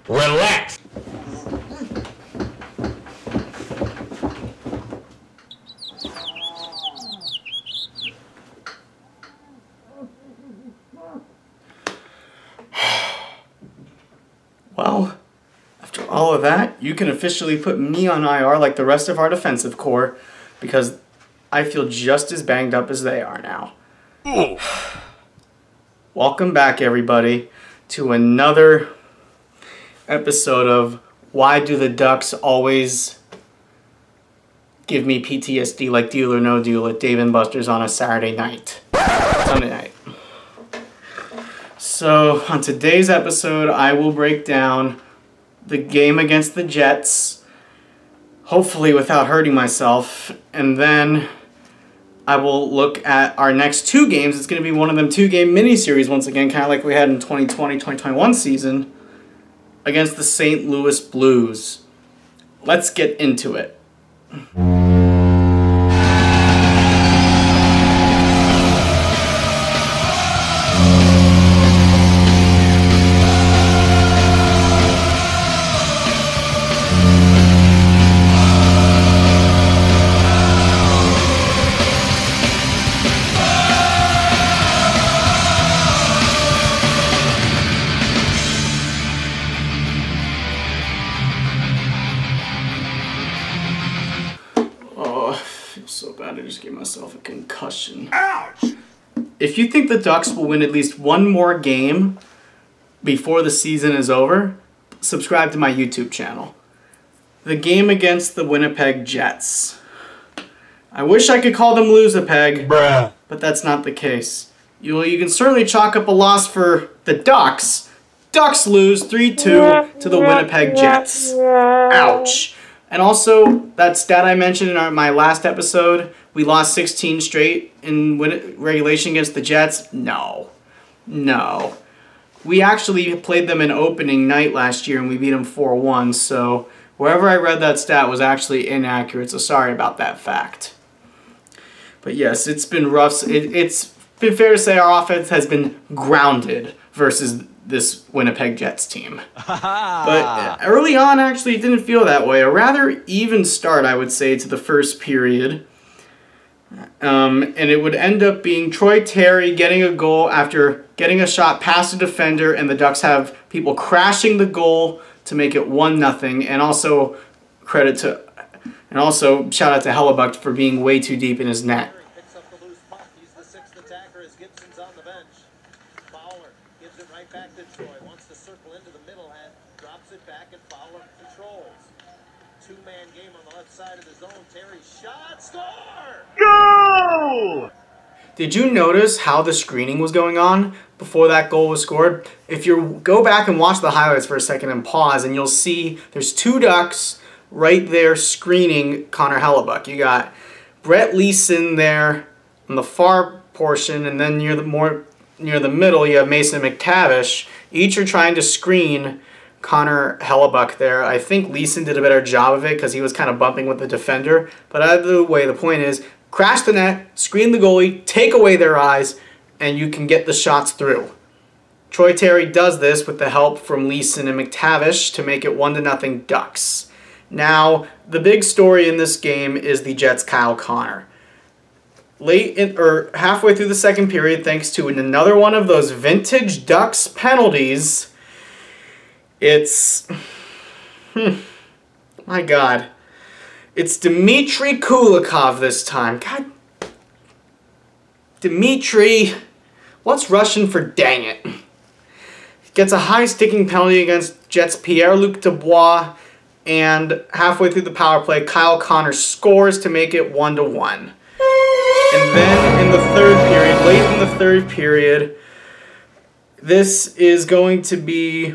Relax. Well, after all of that, you can officially put me on IR like the rest of our defensive core because I feel just as banged up as they are now. Ooh. Welcome back, everybody, to another episode of Why Do the Ducks Always Give Me PTSD Like Deal or No Deal at Dave & Buster's on a Saturday night. Sunday night. So, on today's episode, I will break down the game against the Jets, hopefully without hurting myself, and then I will look at our next two games. It's going to be one of them two-game mini-series once again, kind of like we had in 2020-2021 season, against the St. Louis Blues. Let's get into it. So bad I just gave myself a concussion. Ouch! If you think the Ducks will win at least one more game before the season is over, subscribe to my YouTube channel. The game against the Winnipeg Jets. I wish I could call them Lose-a-Peg, Bruh. but that's not the case. You can certainly chalk up a loss for the Ducks. Ducks lose 3-2 to the Winnipeg Jets. Ouch. And also, that stat I mentioned in my last episode, we lost 16 straight in regulation against the Jets. No. We actually played them in opening night last year and we beat them 4-1, so wherever I read that stat was actually inaccurate, so sorry about that fact. But yes, it's been rough. It's been fair to say our offense has been grounded versus this Winnipeg Jets team. But early on, actually, it didn't feel that way. A rather even start, I would say, to the first period. And it would end up being Troy Terry getting a goal after getting a shot past a defender, and the Ducks have people crashing the goal to make it 1-0. And also shout out to Hellebuck for being way too deep in his net. Back to Troy, wants to circle into the middle and drops it back and Fowler controls. Two-man game on the left side of the zone. Terry shot, score! Go! Did you notice how the screening was going on before that goal was scored? If you go back and watch the highlights for a second and pause, and you'll see there's two Ducks right there screening Connor Hellebuck. You got Brett Leeson there on the far portion, and then near the middle, you have Mason McTavish. Each are trying to screen Connor Hellebuck there. I think Leeson did a better job of it because he was kind of bumping with the defender. But either way, the point is, crash the net, screen the goalie, take away their eyes, and you can get the shots through. Troy Terry does this with the help from Leeson and McTavish to make it 1-0 Ducks. Now, the big story in this game is the Jets' Kyle Conn3r. Halfway through the second period, thanks to another one of those vintage Ducks penalties, it's my God, it's Dmitry Kulikov this time. God, Dmitry, what's Russian for dang it? Gets a high sticking penalty against Jets' Pierre-Luc Dubois, and halfway through the power play, Kyle Conn3r scores to make it 1-1. And then in the third period, late in the third period, this is going to be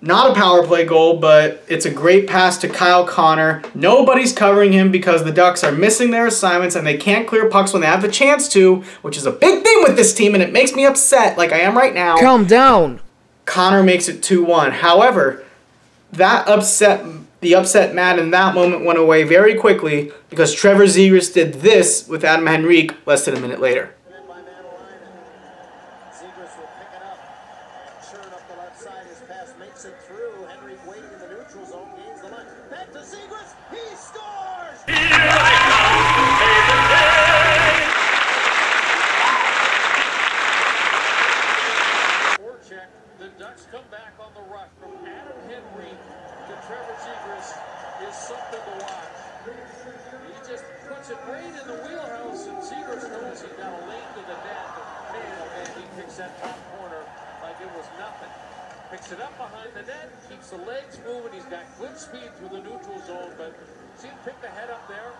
not a power play goal, but it's a great pass to Kyle Conn3r. Nobody's covering him because the Ducks are missing their assignments and they can't clear pucks when they have the chance to, which is a big thing with this team, and it makes me upset like I am right now. Calm down. Conn3r makes it 2-1. However, the upset Matt in that moment went away very quickly because Trevor Zegras did this with Adam Henrique less than a minute later. churn up the left side. His pass makes it through. Henry waiting in the neutral zone, gains the line. Back to Zegras. He scores! Forecheck. The Ducks come back on the rush from Adam Henry to Trevor Zegras is something to watch. He just puts it right in the wheelhouse, and Zegras knows he's got a lane to the net. But man, oh man, he picks that top corner like it was nothing. Picks it up behind the net, keeps the legs moving. He's got good speed through the neutral zone, but see him pick the head up there.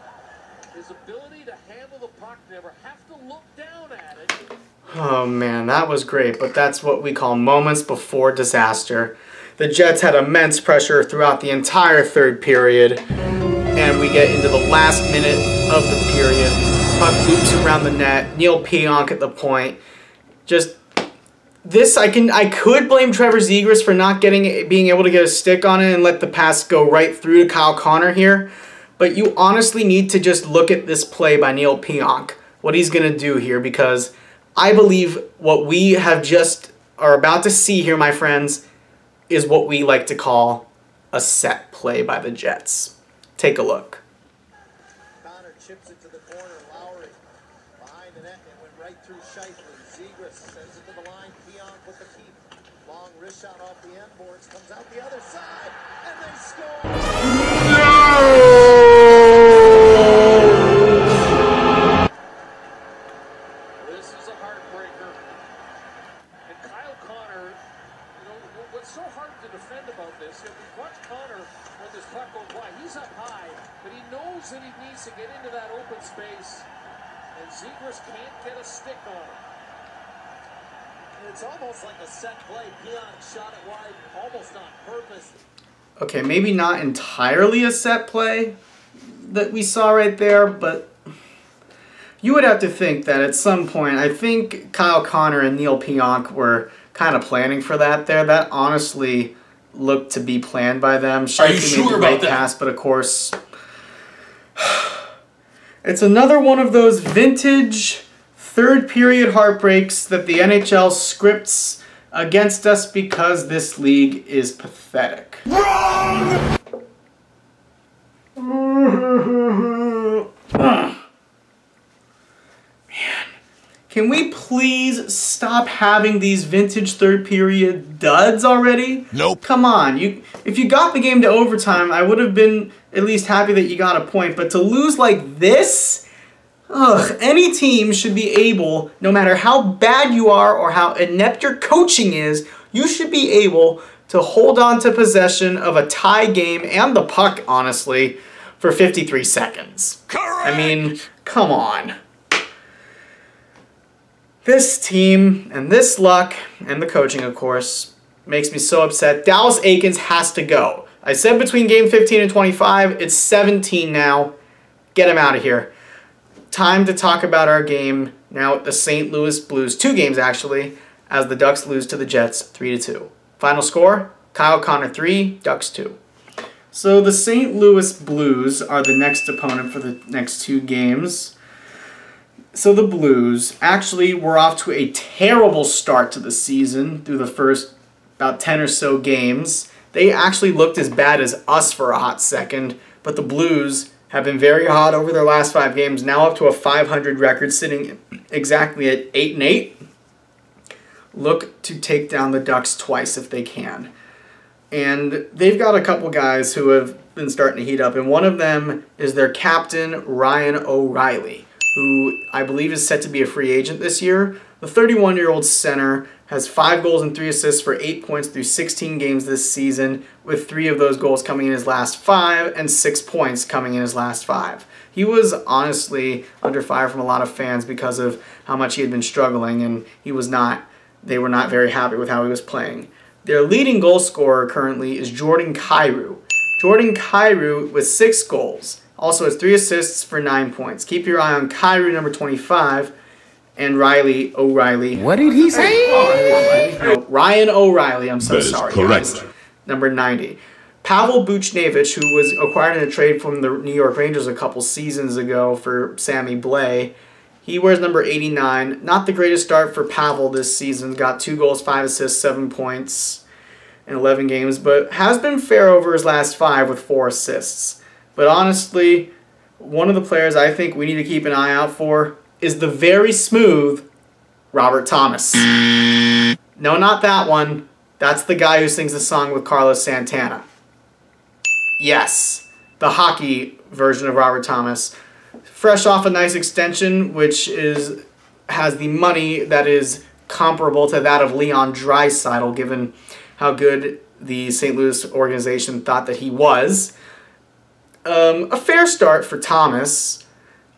His ability to handle the puck, never have to look down at it. Oh man, that was great, but that's what we call moments before disaster. The Jets had immense pressure throughout the entire third period, and we get into the last minute of the period. Puck loops around the net, Neil Pionk at the point. Just this, I could blame Trevor Zegras for not being able to get a stick on it and let the pass go right through to Kyle Conn3r here. But you honestly need to just look at this play by Neil Pionk, what he's going to do here, because I believe what we have just are about to see here, my friends, is what we like to call a set play by the Jets. Take a look. Conn3r chips it to the corner. Lowry behind the net and went right through Scheifele. Zegras sends it to the line. Pionk with the keep. Long wrist shot off the end boards. Comes out the other side. And they score! This is a heartbreaker. And Kyle Conn3r, you know, what's so hard to defend about this, if we watch Conn3r when this puck goes wide, he's up high, but he knows that he needs to get into that open space, and Zegras can't get a stick on him. It's almost like a set play. Pionk shot it wide, almost on purpose. Okay, maybe not entirely a set play that we saw right there, but you would have to think that at some point, I think Kyle Conn3r and Neil Pionk were kind of planning for that there. That honestly looked to be planned by them. Are you sure about that? Pass, but of course, it's another one of those vintage third period heartbreaks that the NHL scripts against us because this league is pathetic. Wrong! Man, can we please stop having these vintage third period duds already? Nope. Come on, if you got the game to overtime, I would have been at least happy that you got a point, but to lose like this? Ugh, any team should be able, no matter how bad you are or how inept your coaching is, you should be able to hold on to possession of a tie game and the puck, honestly, for 53 seconds. Correct. I mean, come on. This team and this luck, and the coaching, of course, makes me so upset. Dallas Eakins has to go. I said between game 15 and 25, it's 17 now. Get him out of here. Time to talk about our game now at the St. Louis Blues. 2 games, actually, as the Ducks lose to the Jets 3-2. Final score, Kyle Conn3r 3, Ducks 2. So the St. Louis Blues are the next opponent for the next 2 games. So the Blues actually were off to a terrible start to the season through the first about 10 or so games. They actually looked as bad as us for a hot second, but the Blues have been very hot over their last 5 games, now up to a .500 record, sitting exactly at 8-8. Look to take down the Ducks twice if they can. And they've got a couple guys who have been starting to heat up, and one of them is their captain, Ryan O'Reilly, who I believe is set to be a free agent this year. The 31-year-old center has 5 goals and 3 assists for 8 points through 16 games this season, with 3 of those goals coming in his last 5 and 6 points coming in his last 5. He was honestly under fire from a lot of fans because of how much he had been struggling, and they were not very happy with how he was playing. Their leading goal scorer currently is Jordan Kyrou. Jordan Kyrou with 6 goals. Also has 3 assists for 9 points. Keep your eye on Kyrou, number 25, and Riley O'Reilly. What did he say? No, Ryan O'Reilly, I'm so sorry. Correct. Guys. Number 90. Pavel Buchnevich, who was acquired in a trade from the New York Rangers a couple seasons ago for Sammy Blais, He wears number 89. Not the greatest start for Pavel this season. Got 2 goals, 5 assists, 7 points in 11 games, but has been fair over his last 5 with 4 assists. But honestly, one of the players I think we need to keep an eye out for is the very smooth Robert Thomas. No, not that one. That's the guy who sings the song with Carlos Santana. Yes, the hockey version of Robert Thomas. Fresh off a nice extension, which has the money that is comparable to that of Leon Draisaitl, given how good the St. Louis organization thought that he was. A fair start for Thomas.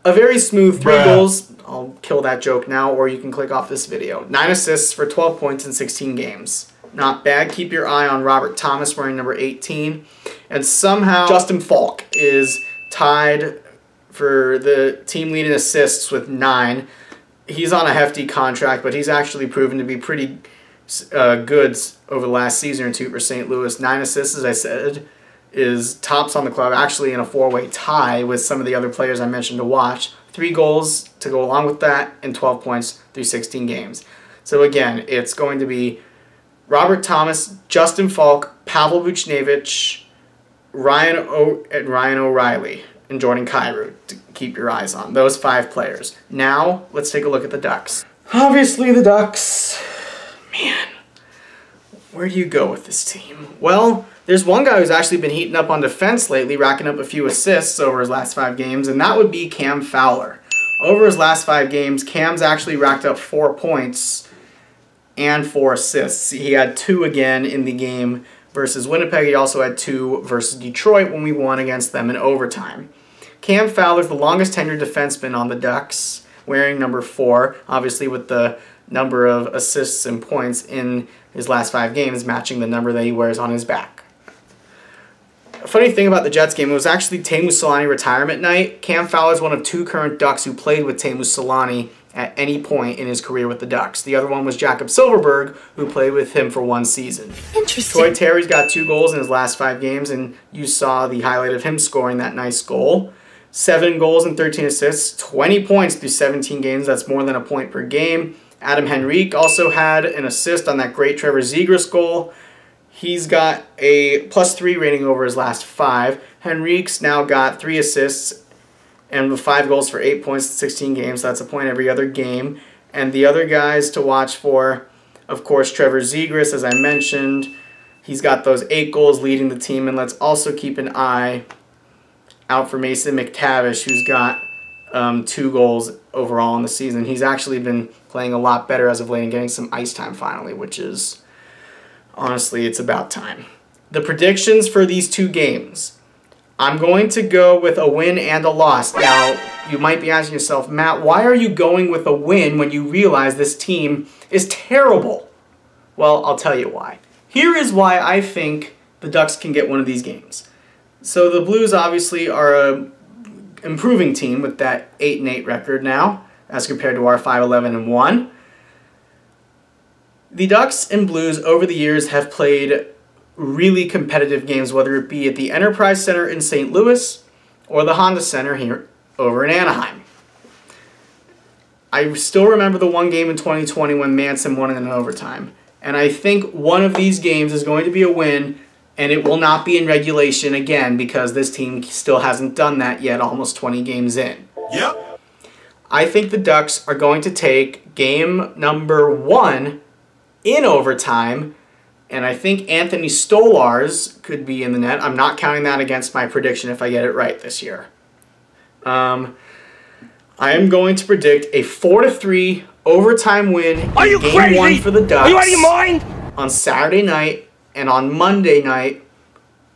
A very smooth 3 goals. I'll kill that joke now, or you can click off this video. 9 assists for 12 points in 16 games. Not bad. Keep your eye on Robert Thomas wearing number 18. And somehow Justin Falk is tied for the team lead in assists with 9. He's on a hefty contract, but he's actually proven to be pretty good over the last season or 2 for St. Louis. 9 assists, as I said, is tops on the club, actually in a 4-way tie with some of the other players I mentioned to watch. 3 goals to go along with that, and 12 points through 16 games. So again, it's going to be Robert Thomas, Justin Falk, Pavel Buchnevich, Ryan O'Reilly, and Jordan Kyrou to keep your eyes on. Those 5 players. Now, let's take a look at the Ducks. Obviously, the Ducks. Man, where do you go with this team? Well, there's one guy who's actually been heating up on defense lately, racking up a few assists over his last 5 games, and that would be Cam Fowler. Over his last 5 games, Cam's actually racked up 4 points and 4 assists. He had 2 again in the game versus Winnipeg. He also had 2 versus Detroit when we won against them in overtime. Cam Fowler's the longest tenured defenseman on the Ducks, wearing number 4, obviously with the number of assists and points in his last 5 games matching the number that he wears on his back. A funny thing about the Jets game, it was actually Teemu Selanne retirement night. Cam Fowler is one of 2 current Ducks who played with Teemu Selanne at any point in his career with the Ducks. The other one was Jakob Silfverberg, who played with him for 1 season. Interesting. Troy Terry's got 2 goals in his last 5 games, and you saw the highlight of him scoring that nice goal. 7 goals and 13 assists, 20 points through 17 games. That's more than a point per game. Adam Henrique also had an assist on that great Trevor Zegras goal. He's got a +3 rating over his last 5. Henrique's now got 3 assists and with 5 goals for 8 points in 16 games. That's a point every other game. And the other guys to watch for, of course, Trevor Zegras, as I mentioned. He's got those 8 goals leading the team. And let's also keep an eye out for Mason McTavish, who's got 2 goals overall in the season. He's actually been playing a lot better as of late and getting some ice time finally, which is, honestly, it's about time. The predictions for these 2 games. I'm going to go with a win and a loss. Now, you might be asking yourself, Matt, why are you going with a win when you realize this team is terrible? Well, I'll tell you why. Here is why I think the Ducks can get one of these games. So the Blues obviously are a improving team with that 8-8 record now, as compared to our 5-11-1. The Ducks and Blues over the years have played really competitive games, whether it be at the Enterprise Center in St. Louis or the Honda Center here over in Anaheim. I still remember the one game in 2020 when Manson won in overtime. And I think one of these games is going to be a win, and it will not be in regulation again because this team still hasn't done that yet, almost 20 games in. Yep. I think the Ducks are going to take game number 1 in overtime, and I think Anthony Stolarz could be in the net. I'm not counting that against my prediction if I get it right this year. I am going to predict a 4-3 overtime win in game 1 for the Ducks. Are you out of your mind? On Saturday night, and on Monday night,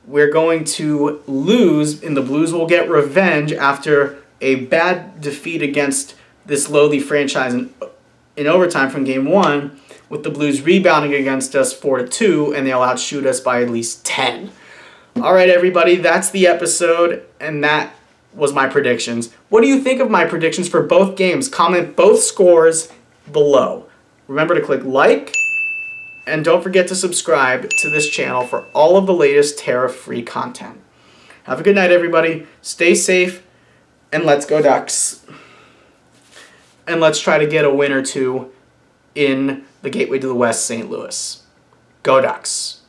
we're going to lose, and the Blues will get revenge after a bad defeat against this lowly franchise in overtime from game 1, with the Blues rebounding against us 4-2, and they'll outshoot us by at least 10. All right, everybody, that's the episode, and that was my predictions. What do you think of my predictions for both games? Comment both scores below. Remember to click like, and don't forget to subscribe to this channel for all of the latest tariff-free content. Have a good night, everybody. Stay safe, and let's go Ducks. and let's try to get a win or two in the Gateway to the West, St. Louis. Go Ducks.